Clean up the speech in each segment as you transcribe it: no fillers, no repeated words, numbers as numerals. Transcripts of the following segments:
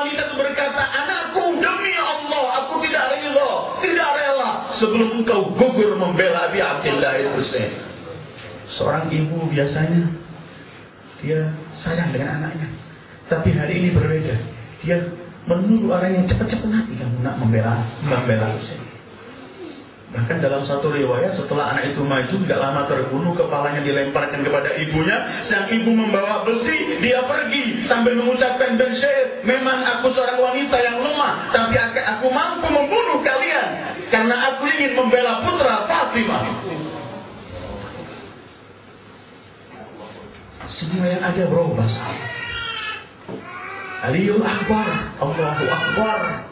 wanita itu berkata, anakku, demi Allah, aku tidak ridha, tidak rela sebelum engkau gugur membela Abi Abdillah al-Husain. Seorang ibu biasanya dia sayang dengan anaknya, tapi hari ini berbeda. Dia menuduh orang yang cepat-cepat mati, kamu nak membela Husain. Bahkan dalam satu riwayat, setelah anak itu maju, gak lama terbunuh, kepalanya dilemparkan kepada ibunya. Sang ibu membawa besi, dia pergi sambil mengucapkan bersyair, memang aku seorang wanita yang lemah, tapi aku mampu membunuh kalian karena aku ingin membela putra Fatimah. Semua yang ada berubah. Aliyul Akbar, Allahu Akbar,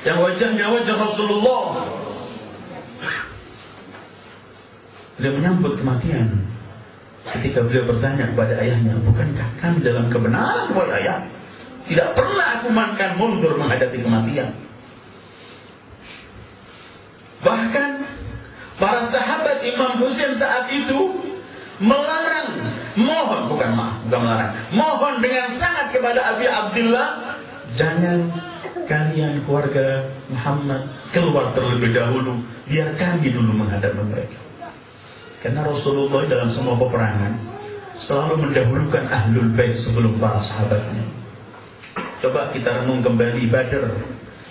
yang wajahnya wajah Rasulullah. Beliau menyambut kematian ketika beliau bertanya kepada ayahnya, bukankah kami dalam kebenaran wahai ayah? Tidak pernah aku makan mundur menghadapi kematian. Bahkan para sahabat Imam Husain saat itu melarang, mohon dengan sangat kepada Abi Abdillah, jangan kalian keluarga Muhammad keluar terlebih dahulu, biar kami dulu menghadapi mereka. Karena Rasulullah dalam semua peperangan selalu mendahulukan Ahlul Bait sebelum para sahabatnya. Coba kita renung kembali Badr,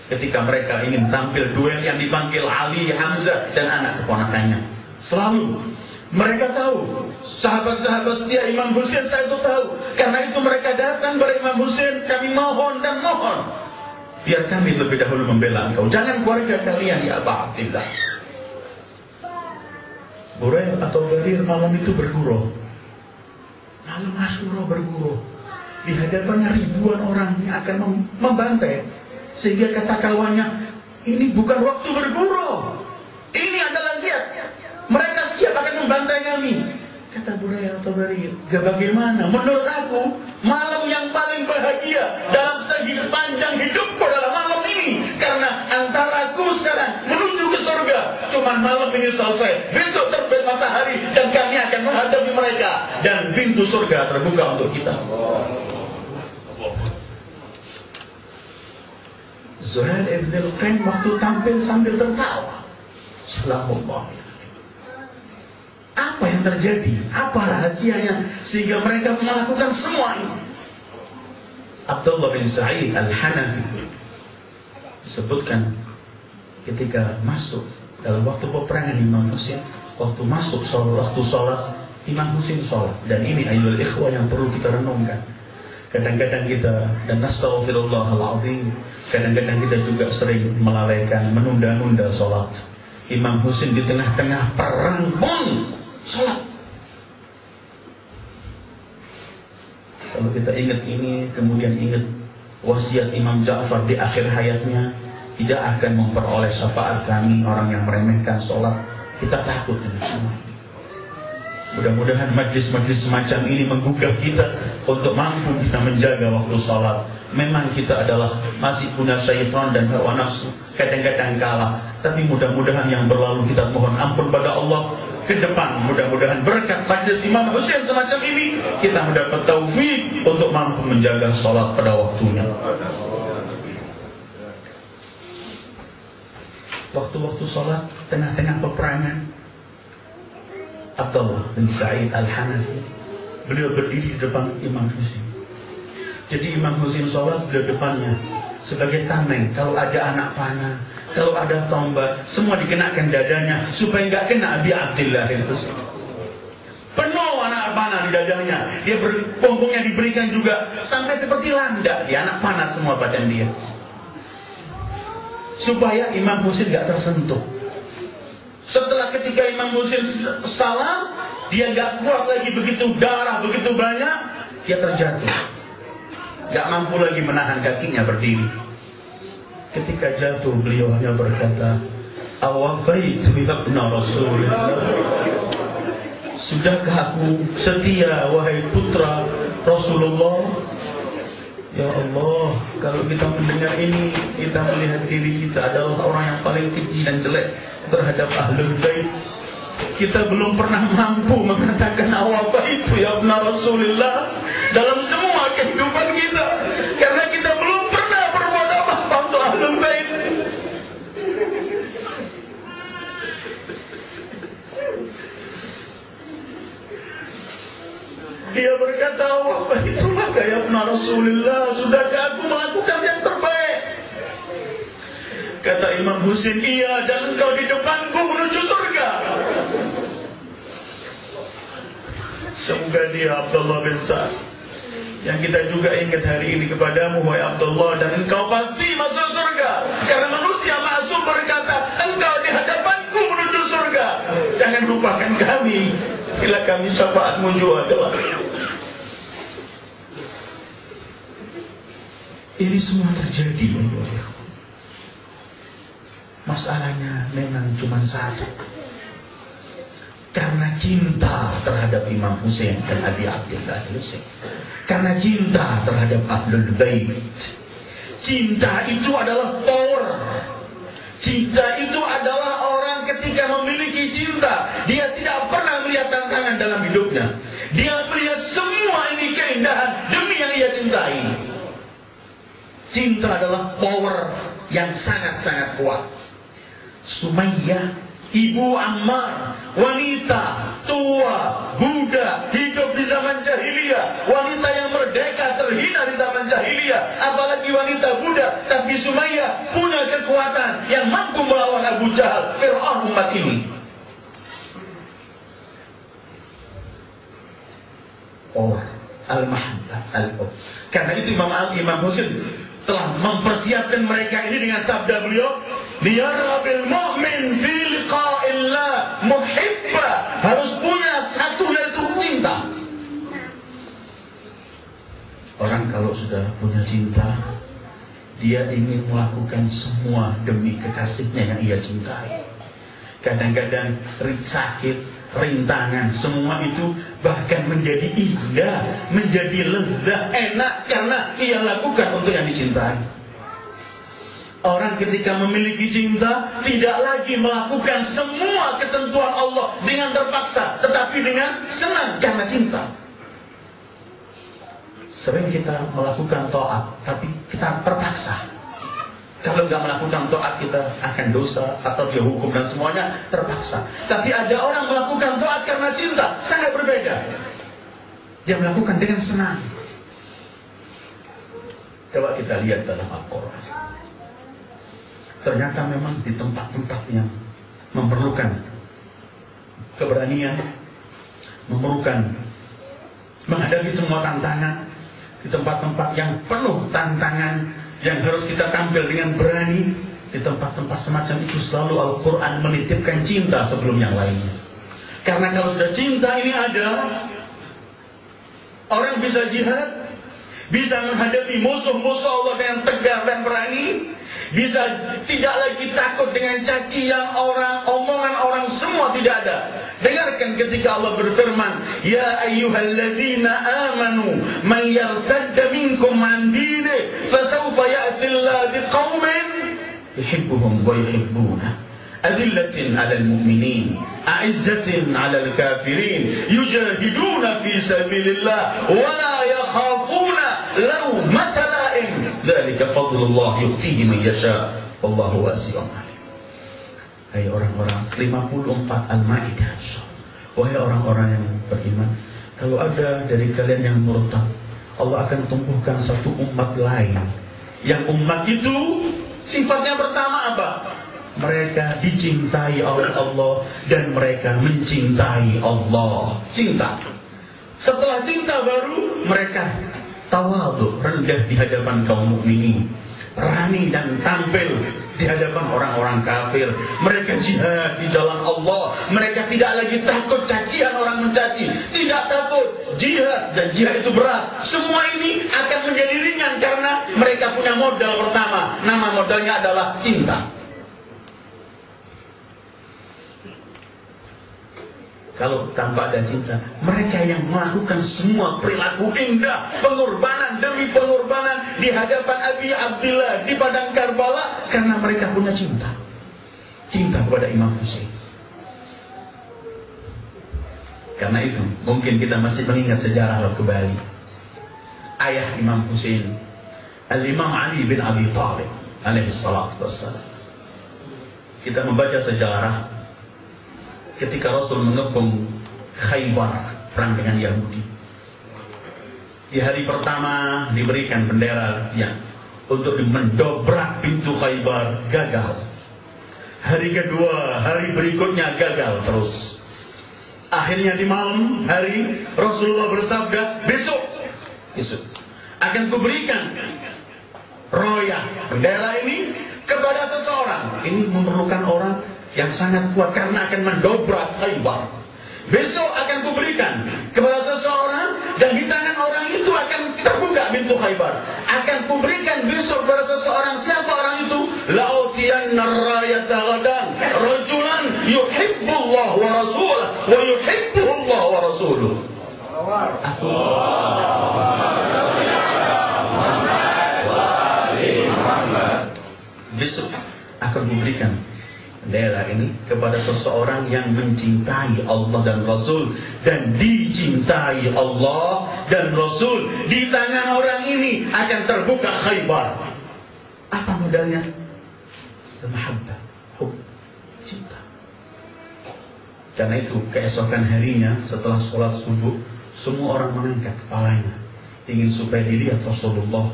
ketika mereka ingin tampil duel yang dipanggil Ali, Hamzah dan anak keponakannya. Selalu mereka tahu, sahabat-sahabat setia Imam Husain saya itu tahu. Karena itu mereka datang kepada Imam Husain, kami mohon dan mohon, biar kami lebih dahulu membela engkau, jangan keluarga kalian ya Abu Abdillah. Burail atau Barir malam itu bergurau. Malam Asyura bergurau. Di hadapannya ribuan orang yang akan membantai. Sehingga kata kawannya, ini bukan waktu bergurau. Ini adalah lihat, mereka siap akan membantai kami. Kata Burail atau Barir, gak bagaimana? Menurut aku, malam yang paling bahagia dalam sepanjang hidupku adalah malam ini. Karena antara aku sekarang menuju ke surga, cuman malam ini selesai. Besok terbit matahari dan kami akan menghadapi mereka. Dan pintu surga terbuka untuk kita. Zuhair ibn al-Qain waktu tampil sambil tertawa. Salamullah. Apa yang terjadi? Apa rahasianya sehingga mereka melakukan semua ini? Abdullah bin Sa'id al-Hanafi disebutkan ketika masuk dalam waktu peperangan Imam Husain, waktu masuk waktu sholat Imam Husain sholat. Dan ini ayyuhal ikhwah yang perlu kita renungkan. Kadang-kadang kita, dan nastaghfirullahaladzim, kadang-kadang kita juga sering melalaikan, menunda-nunda sholat. Imam Husain di tengah-tengah perang pun sholat. Kalau kita ingat ini, kemudian ingat wasiat Imam Ja'far di akhir hayatnya, tidak akan memperoleh syafaat kami orang yang meremehkan sholat. Kita takut dengan semua ini. Mudah-mudahan majlis-majlis semacam ini menggugah kita untuk mampu kita menjaga waktu sholat. Memang kita adalah masih punya syaitan dan hawa nafsu, kadang-kadang kalah. Tapi mudah-mudahan yang berlalu kita mohon ampun pada Allah. Ke depan mudah-mudahan berkat majlis Imam Husain semacam ini, kita mendapat taufik untuk mampu menjaga sholat pada waktunya. Waktu-waktu sholat tengah-tengah peperangan, Abdullah bin Sa'id al-Hanafi, beliau berdiri di depan Imam Husain. Jadi Imam Husain sholat, beliau depannya sebagai tameng. Kalau ada anak panah, kalau ada tombak, semua dikenakan dadanya supaya nggak kena Abi Abdillah al-Husain. Penuh anak panah di dadanya. Dia punggungnya diberikan juga sampai seperti landak, dia anak panah semua badan dia, supaya Imam Husain nggak tersentuh. Setelah ketika Imam Husain salam, dia nggak kuat lagi, begitu darah begitu banyak, dia terjatuh, nggak mampu lagi menahan kakinya berdiri. Ketika jatuh, beliau hanya berkata, awafaitu ibna Rasulullah, sudahkah aku setia wahai putra Rasulullah? Ya Allah, kalau kita mendengar ini, kita melihat diri kita adalah orang yang paling keji dan jelek terhadap Ahlul Bait. Kita belum pernah mampu mengatakan awafaitu ya ibna Rasulullah dalam semua kehidupan kita, karena kita belum pernah berbuat Rasulullah, sudahkah aku melakukan yang terbaik? Kata Imam Husain, iya, dan engkau di depanku menuju surga. Semoga dia Abdullah bin Sa'ad yang kita juga ingat hari ini kepadamu, wahai Abdullah, dan engkau pasti masuk surga. Karena manusia maksum berkata, engkau di hadapanku menuju surga. Jangan lupakan kami bila kami syafaatmu juga. Ini semua terjadi, masalahnya memang cuma satu. Karena cinta terhadap Imam Husain dan Abi Abdillah Husain. Karena cinta terhadap Ahlul Bait. Cinta itu adalah power. Cinta itu adalah orang ketika memiliki cinta, dia tidak pernah melihat tantangan dalam hidupnya. Dia melihat semua ini keindahan demi yang ia cintai. Cinta adalah power yang sangat-sangat kuat. Sumayyah, ibu Ammar, wanita tua, budak, hidup di zaman jahiliyah, wanita yang merdeka, terhina di zaman jahiliyah, apalagi wanita budak, tapi Sumayyah punya kekuatan yang mampu melawan Abu Jahal, Fir'aun umat ini. Oh, al-mahabbah, al-hub. Karena itu Imam Husain telah mempersiapkan mereka ini dengan sabda beliau, liyarhabil mu'min fi liqa'illah muhibba, harus punya satu yaitu cinta. Orang kalau sudah punya cinta, dia ingin melakukan semua demi kekasihnya yang ia cintai. Kadang-kadang sakit, rintangan, semua itu bahkan menjadi indah, menjadi lezat, enak karena ia lakukan untuk yang dicintai. Orang ketika memiliki cinta tidak lagi melakukan semua ketentuan Allah dengan terpaksa, tetapi dengan senang karena cinta. Sering kita melakukan taat, tapi kita terpaksa. Kalau nggak melakukan taat kita akan dosa atau dia hukum dan semuanya terpaksa. Tapi ada orang melakukan taat karena cinta, sangat berbeda. Dia melakukan dengan senang. Coba kita lihat dalam Al-Quran. Ternyata memang di tempat-tempat yang memerlukan keberanian, memerlukan menghadapi semua tantangan, di tempat-tempat yang penuh tantangan, yang harus kita tampil dengan berani, di tempat-tempat semacam itu selalu Al-Quran menitipkan cinta sebelum yang lainnya. Karena kalau sudah cinta ini ada, orang bisa jihad, bisa menghadapi musuh-musuh Allah dengan tegar dan berani, bisa tidak lagi takut dengan cacian orang, omongan orang, semua tidak ada. Dengarkan ketika Allah berfirman, ya ayyuhalladzina amanu man yartadda minkum an dinihi fasawfa ya'ti Allah biqaumin yuhibbuhum wa yuhibbuna adillatin 'alal mu'minin a'izzatin 'alal kafirin yujahiduna fi sabilillah wa la yakhafuna lawmata la'im dzalika fadlullah yu'tihi man yasha wallahu wasi'un 'alim. Hai orang-orang, 54 Al-Maidah. Wahai orang-orang yang beriman, kalau ada dari kalian yang murtad, Allah akan tumbuhkan satu umat lain. Yang umat itu sifatnya pertama apa? Mereka dicintai oleh Allah dan mereka mencintai Allah. Cinta. Setelah cinta baru mereka tawadhu, rendah di hadapan kaum mukminin, berani dan tampil di hadapan orang-orang kafir. Mereka jihad di jalan Allah. Mereka tidak lagi takut cacian orang mencaci, tidak takut jihad, dan jihad itu berat. Semua ini akan menjadi ringan karena mereka punya modal pertama. Nama modalnya adalah cinta. Kalau tanpa ada cinta, mereka yang melakukan semua perilaku indah, pengorbanan demi pengorbanan di hadapan Abi Abdillah di padang Karbala, karena mereka punya cinta. Cinta kepada Imam Husain. Karena itu, mungkin kita masih mengingat sejarah kembali. Ayah Imam Husain, Al-Imam Ali bin Abi Thalib alaihi salatu wassalam. Kita membaca sejarah ketika Rasul mengepung Khaybar, perang dengan Yahudi. Di hari pertama diberikan bendera yang untuk mendobrak pintu Khaybar, gagal. Hari kedua, hari berikutnya gagal terus. Akhirnya di malam hari Rasulullah bersabda, besok akan kuberikan royah bendera ini kepada seseorang. Ini memerlukan orang yang sangat kuat karena akan mendobrak Khaybar. Besok akan kuberikan kepada seseorang dan di tangan orang itu akan terbuka pintu Khaybar. Akan kuberikan besok kepada seseorang. Siapa orang itu? La'utiyanna ar-rayata ghadan rajulan yuhibbullah wa rasulah wa yuhibbullah wa rasuluh. Besok akan kuberikan bendera ini kepada seseorang yang mencintai Allah dan Rasul dan dicintai Allah dan Rasul. Di tangan orang ini akan terbuka Khaybar. Apa modalnya? Mahabbah, cinta. Karena itu keesokan harinya setelah sholat subuh, semua orang mengangkat kepalanya, ingin supaya dilihat Rasulullah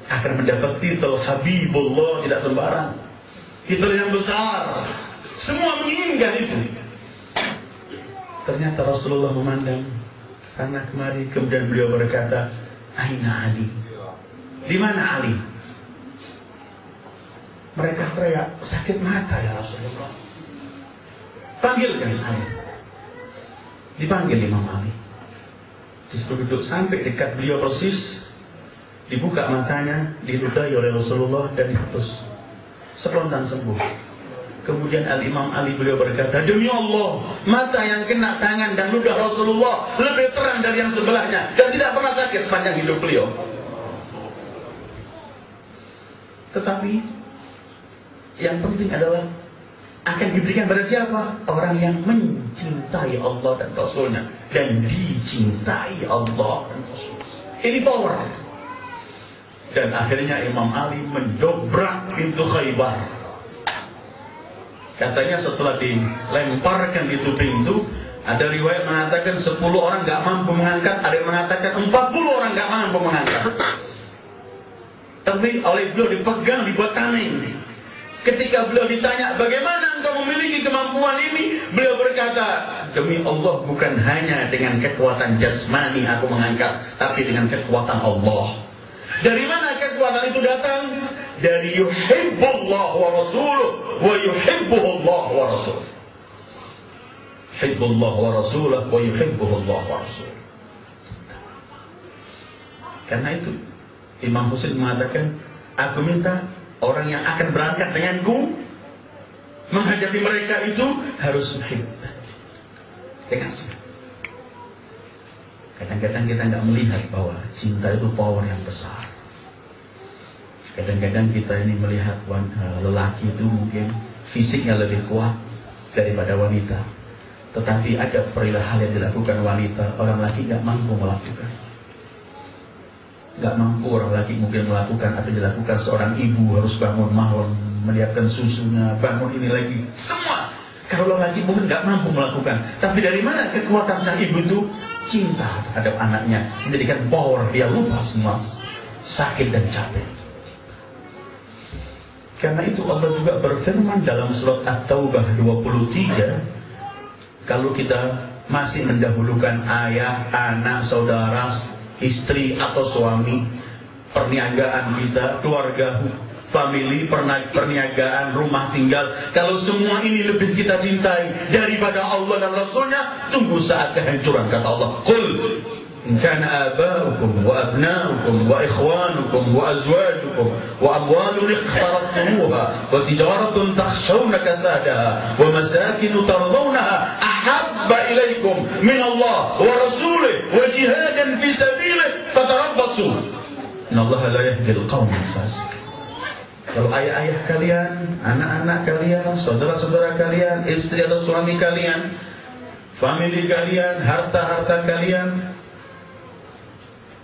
akan mendapat titel Habibullah, tidak sembarang. Titel yang besar. Semua menginginkan itu. Ternyata Rasulullah memandang sana kemari, kemudian beliau berkata, Aina Ali? Di mana Ali? Mereka teriak, sakit mata ya Rasulullah. Panggilkan Ali. Dipanggil Imam Ali. Disuruh duduk sampai dekat beliau persis. Dibuka matanya, diludahi oleh Rasulullah dan dihapus. Spontan sembuh. Kemudian Al-Imam Ali beliau berkata, demi Allah, mata yang kena tangan dan ludah Rasulullah lebih terang dari yang sebelahnya dan tidak pernah sakit sepanjang hidup beliau. Tetapi yang penting adalah akan diberikan pada siapa? Orang yang mencintai Allah dan Rasulnya dan dicintai Allah dan Rasul. Ini power. Dan akhirnya Imam Ali mendobrak pintu Khaybar. Katanya setelah dilemparkan itu pintu, ada riwayat mengatakan 10 orang gak mampu mengangkat, ada yang mengatakan 40 orang gak mampu mengangkat. Tapi oleh beliau dipegang, dibuat tameng. Ketika beliau ditanya, bagaimana engkau memiliki kemampuan ini? Beliau berkata, demi Allah, bukan hanya dengan kekuatan jasmani aku mengangkat, tapi dengan kekuatan Allah. Dari mana kekuatan itu datang? Dari yuhibbullah wa rasuluh wa yuhibbuhullah wa rasuluh. Yuhibbullah wa rasuluh wa yuhibbuhullah wa rasuluh. Karena itu Imam Husain mengatakan, aku minta orang yang akan berangkat denganku menghadapi mereka itu harus muhibbah dengan semangat. Kadang-kadang kita nggak melihat bahwa cinta itu power yang besar. Kadang-kadang kita ini melihat lelaki itu mungkin fisiknya lebih kuat daripada wanita. Tetapi ada hal yang dilakukan wanita, orang laki nggak mampu melakukan. Nggak mampu orang laki mungkin melakukan apa yang dilakukan seorang ibu, harus bangun malam, menyiapkan susunya, bangun ini lagi. Semua. Kalau laki mungkin nggak mampu melakukan. Tapi dari mana kekuatan sang ibu itu? Cinta terhadap anaknya, menjadikan power, dia lupa semua sakit dan capek. Karena itu Allah juga berfirman dalam surat At-Taubah 23, kalau kita masih mendahulukan ayah, anak, saudara, istri atau suami, perniagaan kita, keluarga, family, perniagaan, rumah tinggal, kalau semua ini lebih kita cintai daripada Allah dan Rasulnya, tunggu saat kehancuran, kata Allah. Qul in kana aba'ukum wa abna'ukum wa ikhwanukum wa azwajukum wa amwalun iqtaraftumuha wa tijaratun takhshawna kasadaha wa masakinu tardawnaha ahabba ilaikum min Allah wa rasulih wa jihadan fi sabilih fatarabbasu innallaha la yahdil qawmal fasiqin. Kalau ayah-ayah kalian, anak-anak kalian, saudara-saudara kalian, istri atau suami kalian, family kalian, harta-harta kalian,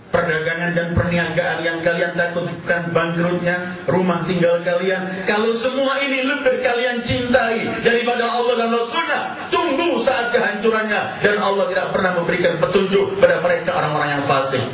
perdagangan dan perniagaan yang kalian takutkan bangkrutnya, rumah tinggal kalian, kalau semua ini lebih kalian cintai daripada Allah dan Rasulnya, tunggu saat kehancurannya. Dan Allah tidak pernah memberikan petunjuk pada mereka orang-orang yang fasik.